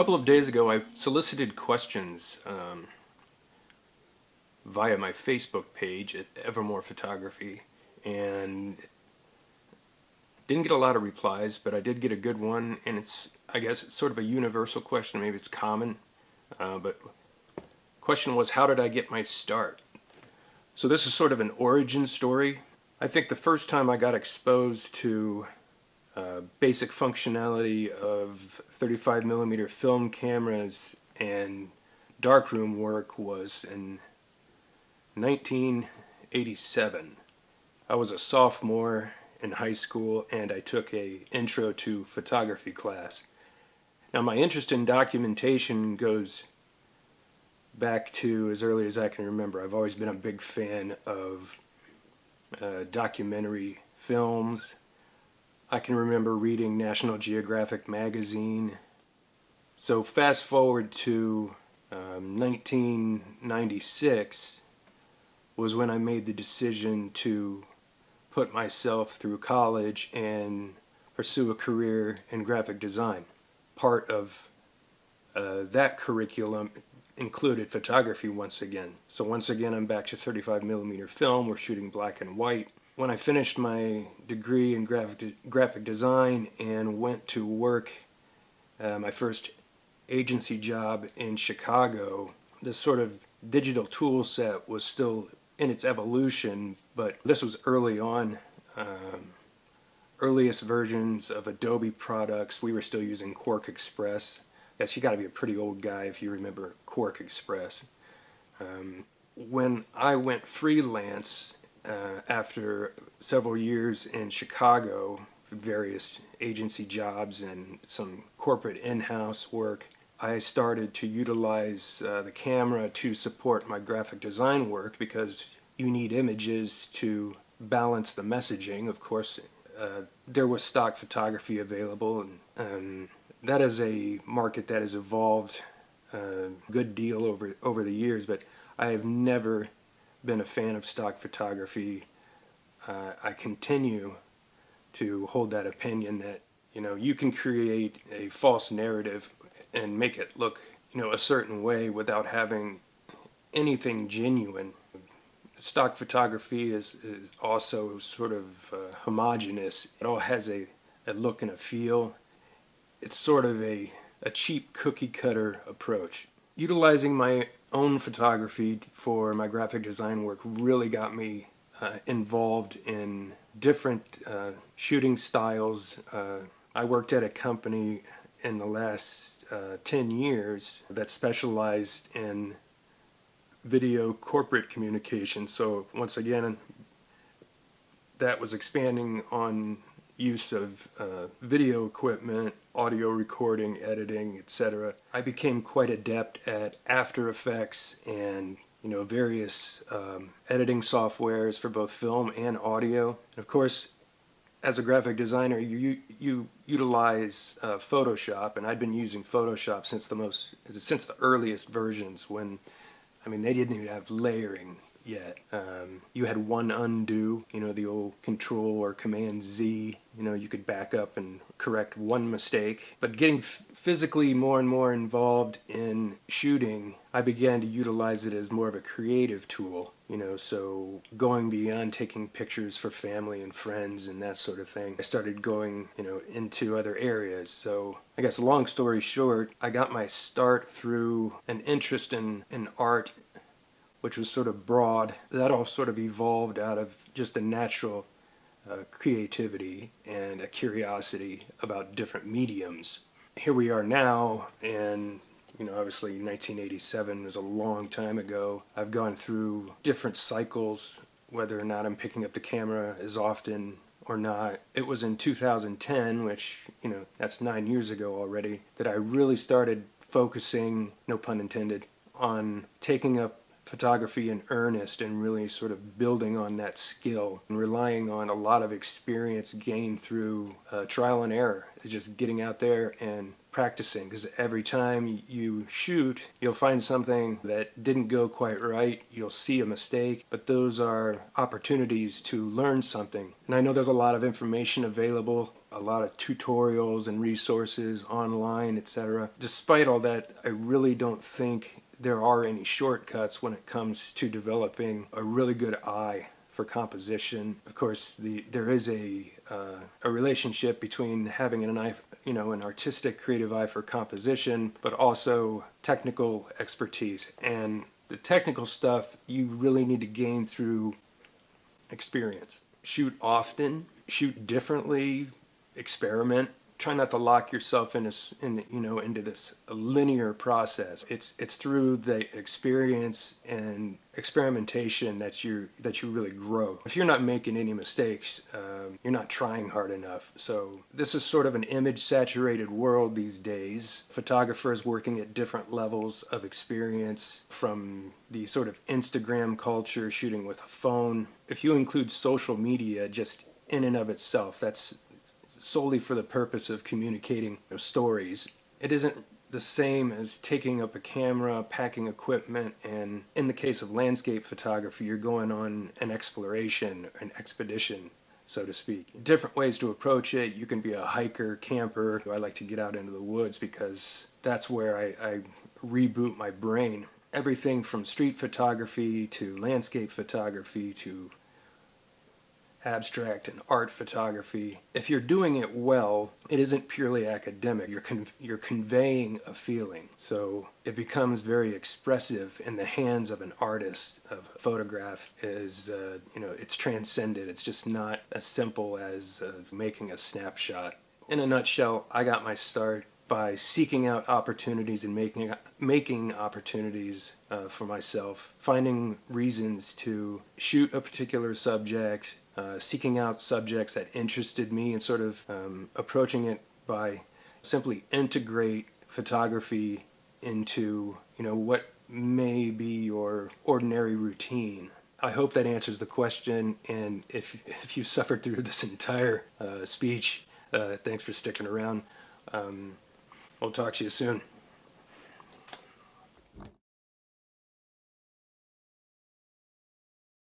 couple of days ago, I solicited questions via my Facebook page at Evermore Photography, and didn't get a lot of replies, but I did get a good one, and I guess it's sort of a universal question. Maybe it's common, but the question was, how did I get my start? So this is sort of an origin story. I think the first time I got exposed to basic functionality of 35mm film cameras and darkroom work was in 1987. I was a sophomore in high school, and I took a intro to photography class. Now, my interest in documentation goes back to as early as I can remember. I've always been a big fan of documentary films. I can remember reading National Geographic magazine. So fast forward to 1996 was when I made the decision to put myself through college and pursue a career in graphic design. Part of that curriculum included photography once again. So once again, I'm back to 35mm film. We're shooting black and white. When I finished my degree in graphic design and went to work my first agency job in Chicago, this sort of digital tool set was still in its evolution, but this was early on. Earliest versions of Adobe products, we were still using Quark Express. Yes, you got to be a pretty old guy if you remember Quark Express. When I went freelance after several years in Chicago, various agency jobs and some corporate in-house work, I started to utilize the camera to support my graphic design work, because you need images to balance the messaging. Of course, there was stock photography available, and that is a market that has evolved a good deal over the years, but I have never been a fan of stock photography. I continue to hold that opinion that, you can create a false narrative and make it look, a certain way without having anything genuine. Stock photography is also sort of homogeneous. It all has a look and a feel. It's sort of a cheap cookie cutter approach. Utilizing my own photography for my graphic design work really got me involved in different shooting styles. I worked at a company in the last 10 years that specialized in video corporate communication. So once again, that was expanding on use of video equipment, audio recording, editing, etc. I became quite adept at After Effects and various editing softwares for both film and audio. And of course, as a graphic designer, you utilize Photoshop, and I'd been using Photoshop since the earliest versions, when they didn't even have layering yet. You had one undo, the old Control or Command Z. You could back up and correct one mistake. But getting physically more and more involved in shooting, I began to utilize it as more of a creative tool. So going beyond taking pictures for family and friends and that sort of thing, I started going, into other areas. So I guess long story short, I got my start through an interest in art, which was sort of broad. That all sort of evolved out of just a natural creativity and a curiosity about different mediums. Here we are now, and obviously 1987 was a long time ago. I've gone through different cycles, whether or not I'm picking up the camera as often or not. It was in 2010, which, that's 9 years ago already, that I really started focusing, no pun intended, on taking up photography in earnest and really sort of building on that skill and relying on a lot of experience gained through trial and error. It's just getting out there and practicing, because every time you shoot, you'll find something that didn't go quite right. You'll see a mistake, but those are opportunities to learn something. And I know there's a lot of information available, a lot of tutorials and resources online, etc. Despite all that, I really don't think there are any shortcuts when it comes to developing a really good eye for composition. Of course, there is a relationship between having an eye, an artistic, creative eye for composition, but also technical expertise. And the technical stuff you really need to gain through experience. Shoot often, shoot differently, experiment. Try not to lock yourself into this linear process. It's through the experience and experimentation that you really grow. If you're not making any mistakes, you're not trying hard enough. So this is sort of an image-saturated world these days. Photographers working at different levels of experience, from the sort of Instagram culture, shooting with a phone. If you include social media just in and of itself, that's solely for the purpose of communicating stories. It isn't the same as taking up a camera, packing equipment, and in the case of landscape photography, you're going on an exploration, an expedition, so to speak. Different ways to approach it. You can be a hiker, camper. I like to get out into the woods because that's where I reboot my brain. Everything from street photography to landscape photography to abstract and art photography. If you're doing it well, it isn't purely academic. You're conveying a feeling. So it becomes very expressive in the hands of an artist. A photograph is, it's transcended. It's just not as simple as making a snapshot. In a nutshell, I got my start by seeking out opportunities and making opportunities for myself, finding reasons to shoot a particular subject, seeking out subjects that interested me, and sort of approaching it by simply integrate photography into what may be your ordinary routine. I hope that answers the question, and if you suffered through this entire speech, thanks for sticking around. We'll talk to you soon.